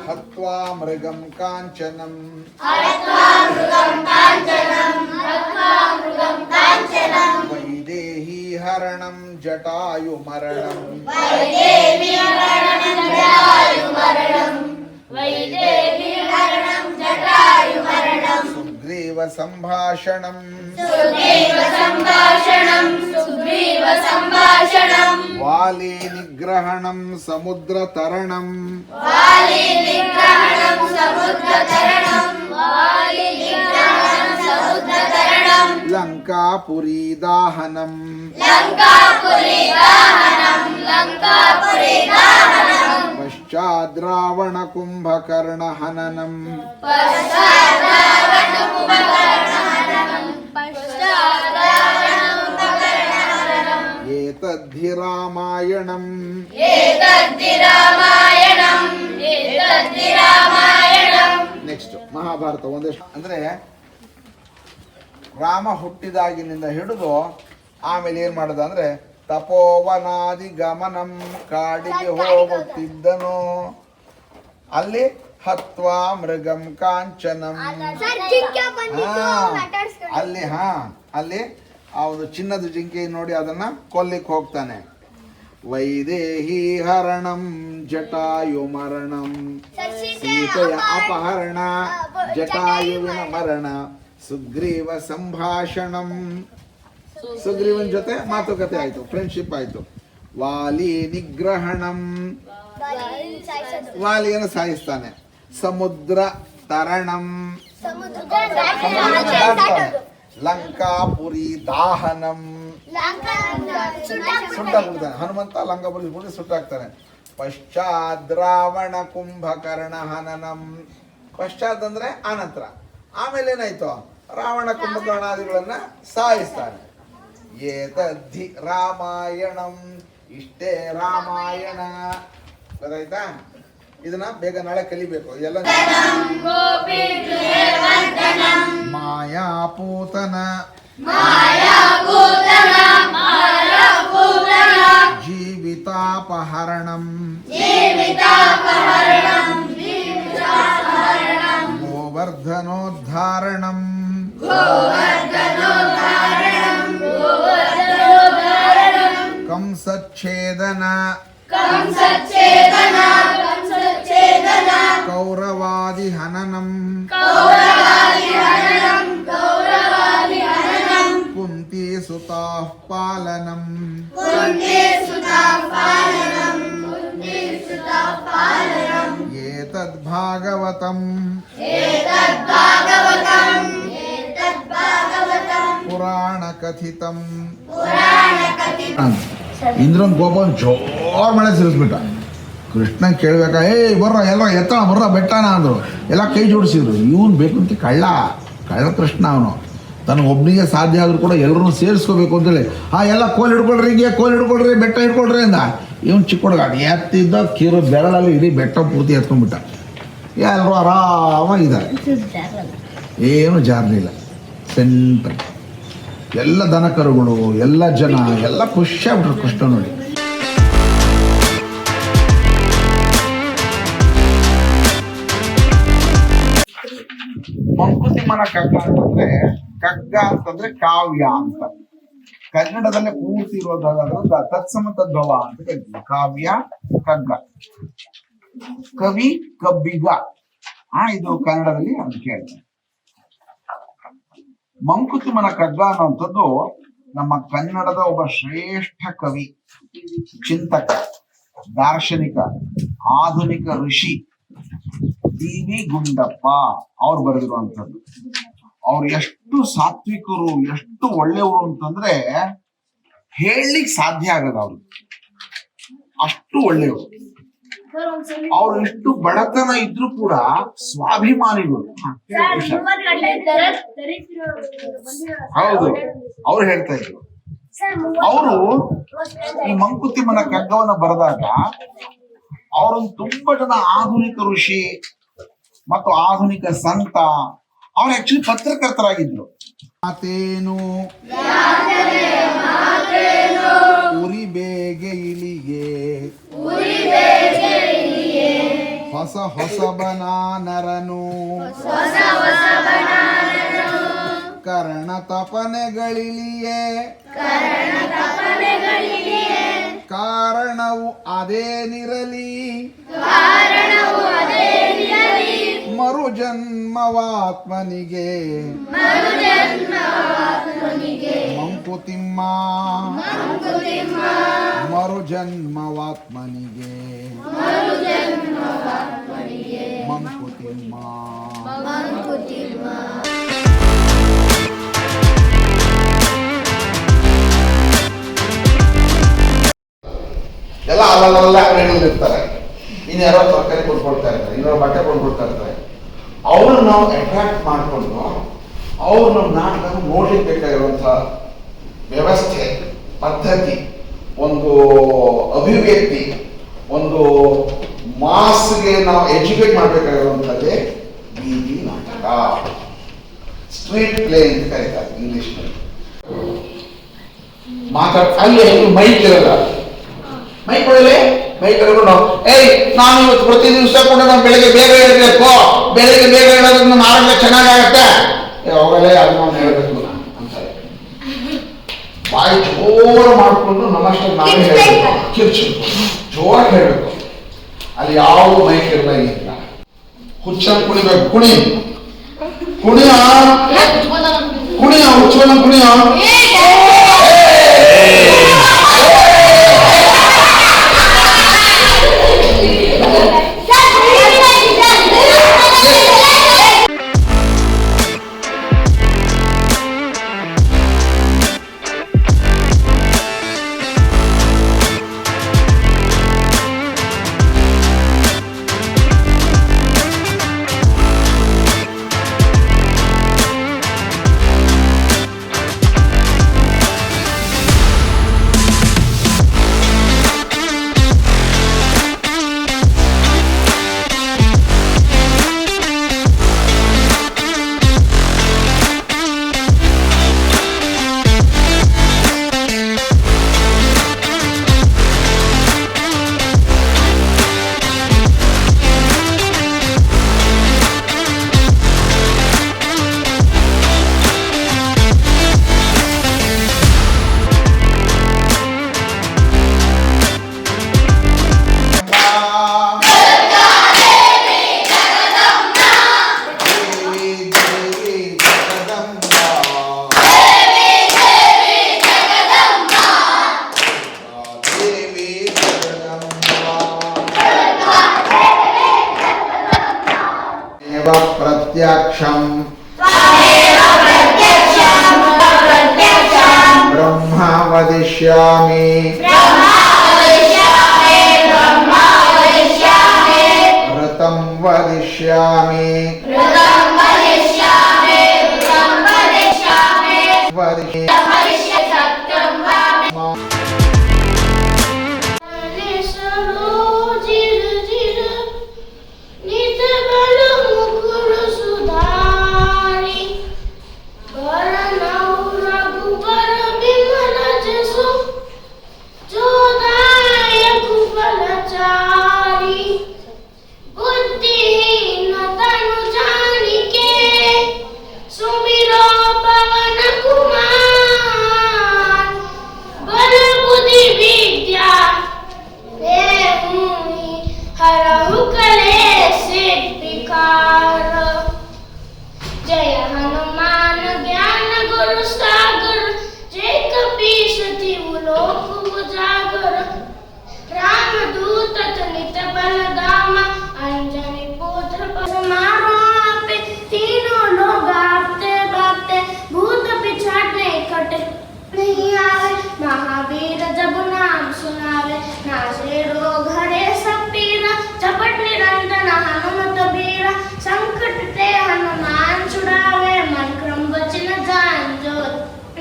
ಹತ್ವಾ ಮೃಗಂ ಕಾಂಚನಂ ವೈದೇಹಿ ಹರಣಂ ಜಟಾಯು ಮರಣಂ ಸುಗ್ರೀವ ಸಂಭಾಷಣಂ ವಾಲಿ ನಿಗ್ರಹಣಂ ಸಮುದ್ರ ತರಣಂ ಲಂಕಾಪುರಿ ದಾಹನಂ ಪಶ್ಚಾದ್ರಾವಣ ಕುಂಭಕರ್ಣ ಹನನಂ ಏತದ್ಧಿ ರಾಮಾಯಣಂ. ನೆಕ್ಸ್ಟ್ ಮಹಾಭಾರತ ಒಂದಷ್ಟು ಅಂದ್ರೆ ರಾಮ ಹುಟ್ಟಿದಾಗಿನಿಂದ ಹಿಡಿದು ಆಮೇಲೆ ಏನ್ ಮಾಡದ ಅಂದ್ರೆ ತಪೋವನಾದಿ ಗಮನಂ, ಕಾಡಿಗೆ ಹೋಗುತ್ತಿದ್ದನು. ಅಲ್ಲಿ ಹತ್ವಾ ಮೃಗಂ ಕಾಂಚನಂ, ಅಲ್ಲಿ ಆ ಒಂದು ಚಿನ್ನದ ಜಿಂಕೆ ನೋಡಿ ಅದನ್ನ ಕೊಲ್ಲಿಕ್ಕೆ ಹೋಗ್ತಾನೆ. ವೈದೇಹಿ ಹರಣಂ ಜಟಾಯು ಮರಣಂ, ಸೀತೆಯ ಅಪಹರಣ, ಜಟಾಯುವಿನ ಮರಣ. ಸುಗ್ರೀವ ಸಂಭಾಷಣಂ, ಸುಗ್ರೀವನ ಜೊತೆ ಮಾತುಕತೆ ಆಯ್ತು, ಫ್ರೆಂಡ್ಶಿಪ್ ಆಯ್ತು. ವಾಲಿ ನಿಗ್ರಹಣಂ, ವಾಲಿಯನ್ನು ಸಾಯಿಸ್ತಾನೆ. ಸಮುದ್ರ ತರಣಂ, ಲಂಕಾಪುರಿ ದಾಹನಂ, ಸುಟ್ಟಾಕ್ಬಿಡ್ತಾನೆ ಹನುಮಂತ. ಲಂಕಾಪುರಿ ಸುಟ್ಟಾಕ್ತಾನೆ. ಪಶ್ಚಾತ್ ರಾವಣ ಕುಂಭಕರ್ಣ ಹನನಂ, ಪಶ್ಚಾತ್ ಅಂದ್ರೆ ಆನಂತರ. ಆಮೇಲೆ ಏನಾಯ್ತು, ರಾವಣ ಕುಂಭಕರ್ಣಾದಿಗಳನ್ನ ಸಾಯಿಸ್ತಾನೆ. ಏತದ್ಧಿ ರಾಮಾಯಣಂ, ಇಷ್ಟೇ ರಾಮಾಯಣ. ಗೊತ್ತಾಯ್ತಾ? ಇದನ್ನ ಬೇಗ ನಾಳೆ ಕಲಿಬೇಕು ಎಲ್ಲ. ಮಾಯಾಪೂತನ ಜೀವಿತಾಪಹರಣಂ, ಗೋವರ್ಧನೋದ್ಧಾರಣಂ, ಕಂಸಚ್ಛೇದನ, ಕೌರವಾದಿ ಹನನಂ, ಕುಂತಿ ಸುತಾಃ ಪಾಲನಂ. ಏತದ್ ಭಾಗವತಂ ಪುರಾಣ ಕಥಿತಂ. ಇಂದ್ರನ್ ಕೋಪ ಜೋರ್ ಮಳೆ ಸಿರಿಸ್ಬಿಟ್ಟ. ಕೃಷ್ಣ ಕೇಳ್ಬೇಕಾ, ಬರ್ರ ಎಲ್ಲ ಎತ್ತ ಬರ್ರ ಬೆಟ್ಟನ ಅಂದ್ರು. ಎಲ್ಲ ಕೈ ಜೋಡಿಸಿದ್ರು. ಇವನು ಬೇಕು ಅಂತ ಕಳ್ಳ ಕೃಷ್ಣ. ಅವನು ತನಗೆ ಒಬ್ಬನಿಗೆ ಸಾಧ್ಯ ಆದ್ರೂ ಕೂಡ ಎಲ್ಲರೂ ಸೇರಿಸ್ಕೋಬೇಕು ಅಂತೇಳಿ ಎಲ್ಲ ಕೋಲ್ ಹಿಡ್ಕೊಳ್ರಿ, ಹಿಂಗೆ ಕೋಲ್ ಹಿಡ್ಕೊಳ್ರಿ, ಬೆಟ್ಟ ಹಿಡ್ಕೊಳ್ರಿ ಅಂದ. ಇವನು ಚಿಕ್ಕ ಹುಡುಗ ಎತ್ತಿದ್ದ ಕಿರು ಬೆರಳಲ್ಲಿ ಇಡೀ ಬೆಟ್ಟ ಪೂರ್ತಿ ಎತ್ಕೊಂಡ್ಬಿಟ್ಟ. ಎಲ್ಲರೂ ಆರಾಮಾಗಿದ್ದಾರೆ, ಏನು ಜಾರಲಿಲ್ಲ. ಸೆಂಟ್ರ್ ಎಲ್ಲ ದನ ಕರುಗಳು, ಎಲ್ಲ ಜನ ಎಲ್ಲ ಖುಷಿಯಾಗ್ಬಿಟ್ರು ಕೃಷ್ಣ ನೋಡಿ. ಮಂಕುತಿಮ್ಮನ ಕಗ್ಗ ಅಂತಂದ್ರೆ, ಕಗ್ಗ ಅಂತಂದ್ರೆ ಕಾವ್ಯ ಅಂತ. ಕನ್ನಡದಲ್ಲೇ ಪೂರ್ತಿ ಇರೋದಾದ್ರಿಂದ ತತ್ಸಮ ತದ್ಭವ ಅಂತ ಕರಿತೀವಿ. ಕಾವ್ಯ ಕಗ್ಗ, ಕವಿ ಕಬ್ಬಿಗ, ಇದು ಕನ್ನಡದಲ್ಲಿ ಅಂತ ಕೇಳ್ತಾರೆ. ಮಂಕುತಿಮ್ಮನ ಕಗ್ಗ ಅನ್ನುವಂಥದ್ದು ನಮ್ಮ ಕನ್ನಡದ ಒಬ್ಬ ಶ್ರೇಷ್ಠ ಕವಿ, ಚಿಂತಕ, ದಾರ್ಶನಿಕ, ಆಧುನಿಕ ಋಷಿ ಟಿ.ವಿ. ಗುಂಡಪ್ಪ ಅವ್ರು ಬರೆದಿರುವಂಥದ್ದು. ಅವ್ರು ಎಷ್ಟು ಸಾತ್ವಿಕರು, ಎಷ್ಟು ಒಳ್ಳೆಯವರು ಅಂತಂದ್ರೆ ಹೇಳಲಿಕ್ಕೆ ಸಾಧ್ಯ ಆಗದ. ಅವ್ರು ಅಷ್ಟು ಒಳ್ಳೆಯವರು. ಅವ್ರು ಎಷ್ಟು ಬಡತನ ಇದ್ರು ಕೂಡ ಸ್ವಾಭಿಮಾನಿಗಳು. ಹೌದು, ಅವ್ರು ಹೇಳ್ತಾ ಇದ್ರು. ಅವರು ಈ ಮಂಕುತಿಮ್ಮನ ಕಗ್ಗವನ್ನ ಬರೆದಾಗ ಅವರೊಂದು ತುಂಬಾ ಜನ ಆಧುನಿಕ ಋಷಿ ಮತ್ತು ಆಧುನಿಕ ಸಂತ. ಅವ್ರು ಆಕ್ಚುಲಿ ಪತ್ರಕರ್ತರಾಗಿದ್ರು. ಮಾತೇನು ಹೊಸಬನಾನರನು ಕರ್ಣ ತಪನೆಗಳಿಲಿಯೇ ಕಾರಣವು ಅದೇನಿರಲಿ ಮರುಜನ್ಮವಾತ್ಮನಿಗೆ ಮಂಕುತಿಮ್ಮ ಮರುಜನ್ಮವಾತ್ಮನಿಗೆ ಮಂಕುತಿಮ್ಮ. ಎಲ್ಲ ಅಲ್ಲಲ್ಲ ಇರ್ತಾರೆ. ಇನ್ಯಾರೋ ತರಕಾರಿ ಕೊಂಡ್ಕೊಳ್ತಾ ಇರ್ತಾರೆ, ಇನ್ನೊಂದು ಬಟ್ಟೆ ಕೊಂಡ್ಕೊಳ್ತಾ ಇರ್ತಾರೆ. ಅವ್ರನ್ನ ನಾವು ಅಟ್ರಾಕ್ಟ್ ಮಾಡಿಕೊಂಡು ಅವ್ರು ನಮ್ಮ ನಾಟಕ ನೋಡ್ಲಿಕ್ಕೆ ಬೇಕಾಗಿರುವಂಥ ವ್ಯವಸ್ಥೆ, ಪದ್ಧತಿ, ಒಂದು ಅಭಿವ್ಯಕ್ತಿ, ಒಂದು ಮಾಸ್ಗೆ ನಾವು ಎಜುಕೇಟ್ ಮಾಡಬೇಕಾಗಿರುವಂಥದ್ದೇ ಬೀದಿ ನಾಟಕ, ಸ್ಟ್ರೀಟ್ ಪ್ಲೇ ಅಂತ ಕರೀತಾರೆ ಇಂಗ್ಲಿಷ್ನಲ್ಲಿ. ಅಲ್ಲಿ ಮೈಕ್ ಇರಲ್ಲ, ಮೈಕ್ ಕೊಡಲೇ ಮೈಕ್ ಕರ್ಕೊಂಡು ನಾನು ಇವತ್ತು ಪ್ರತಿ ದಿವಸ ಕೂಡ ನಾವು ಬೆಳಿಗ್ಗೆ ಬೇಗ ಹೇಳ್ಬೇಕು, ಬೆಳಿಗ್ಗೆ ಬೇಗ ಹೇಳೋದ್ರಿಂದ ನಮ್ಮ ಆರೋಗ್ಯ ಚೆನ್ನಾಗಾಗತ್ತೆ, ಅವಾಗಲೇ ಅದು ನಾವು ಹೇಳ್ಬೇಕು ಅಂತಾರೆ. ಬಾಯಿ ಜೋರು ಮಾಡಿಕೊಂಡು ನಮ್ಮಷ್ಟು ನಾವೇ ಹೇಳ್ಬೇಕು, ಕಿರ್ಚು ಜೋರಾಗಿ ಹೇಳ್ಬೇಕು. ಅಲ್ಲಿ ಯಾವ ಮೈಕ್ ಇರಲ್ಲ, ಇಲ್ಲ ಹುಚ್ಚನ್ ಕುಣಿಬೇಕು, ಕುಣಿಯ ಹುಚ್ಚನ ಕುಣಿಯ. प्रत्यक्षं ब्रह्म वदिष्यामि ऋतं वदिष्यामि महावीर जब नाम सुनावे नाचे रोग हरे सब पीरा चपट निरंजन हनुमत बीरा संकट ते हनुमान छुड़ावे मन क्रम वचन जान जो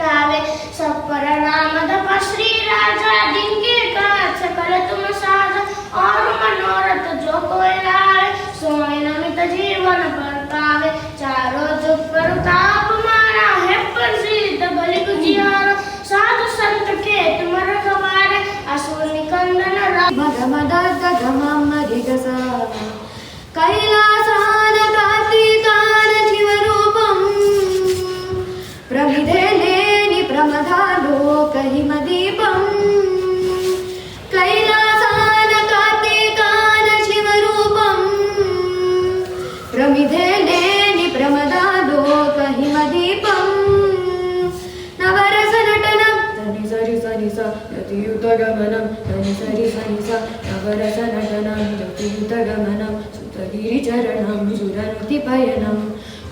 लावे सब पर राम दपा श्री राजा जिनके काज सकल तुम साध और मनोरथ जो कोई लावे सोई नमित जीवन पर पावे चारों जुग पर ताप मारा है प्रसिद्ध बलि गुजियारा साधु संत के तुम रखवारे असुर निकंदन मद मद गम मरिगसा हिमदीपं कैलासानकार्तिकान शिवरूपं प्रमिदे लेनि प्रमदालोक हिमदीपं नवरसनटनं धनि सरि सनि स यतियुतगमनं धनि सरि सनि स नवरसनटनं यतियुतगमनं सुतगिरिचरणं सुरनुतिपयनं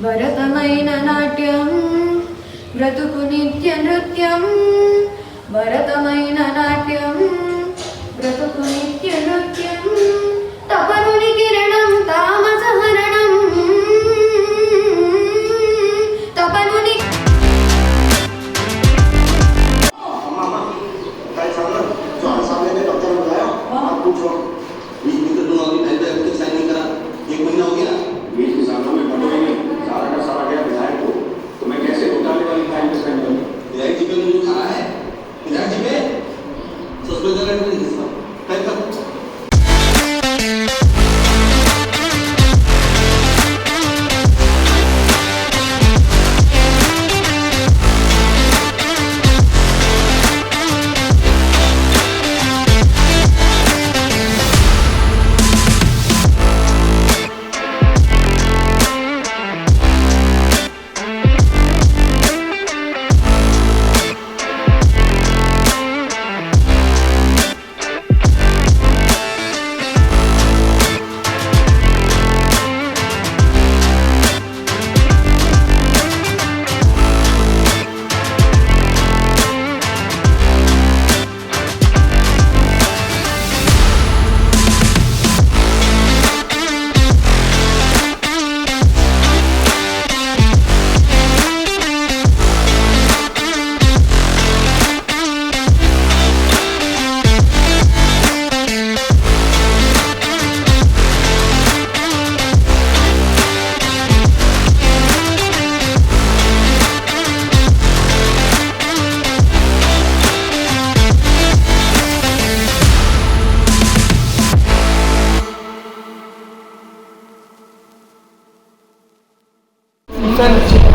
भरतमैन नाट्यं ब्रतुकु नित्यनृत्यं भरतमैन नाट्यं ब्रतुकु नित्यनृत्यं तपनुनि किरणं तामसहरणं तपनुनि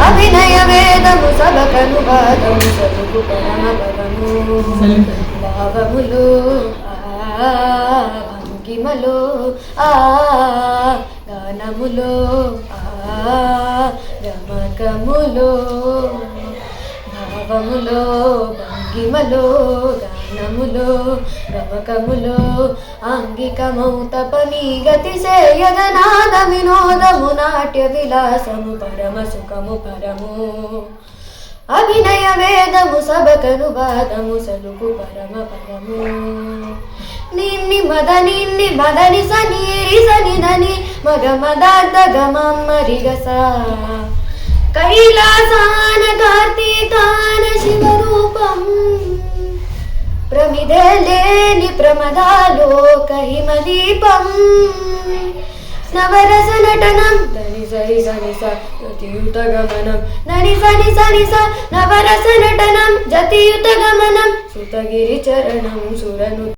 अभिनय वेदमु सबकनुवादमु सलुगु परमपदमु भावमुलो भंगिमलो गानमुलो गमकमुलो భావములో భంగిమలో గానములో గమకములో ఆంగికమౌ తపనీ గతిసేయగనాద వినోదము నాట్య విలాసము పరమ సుఖము పరము అభినయ వేదము సబకనువాదము సలుకు పరమ పరము నిన్ని మదని సని సని దని మగ మదార్థ గమం మరిగస कैलासान कार्तिकान शिवरूपं प्रमिदे लेनि प्रमदालोक हिमदीपं नवरसनटनं धनि सरि सनि स यतियुतगमनं धनि सनि सनि स नवरसनटनं जतियुतगमनं सुतगिरिचरणं सुरनु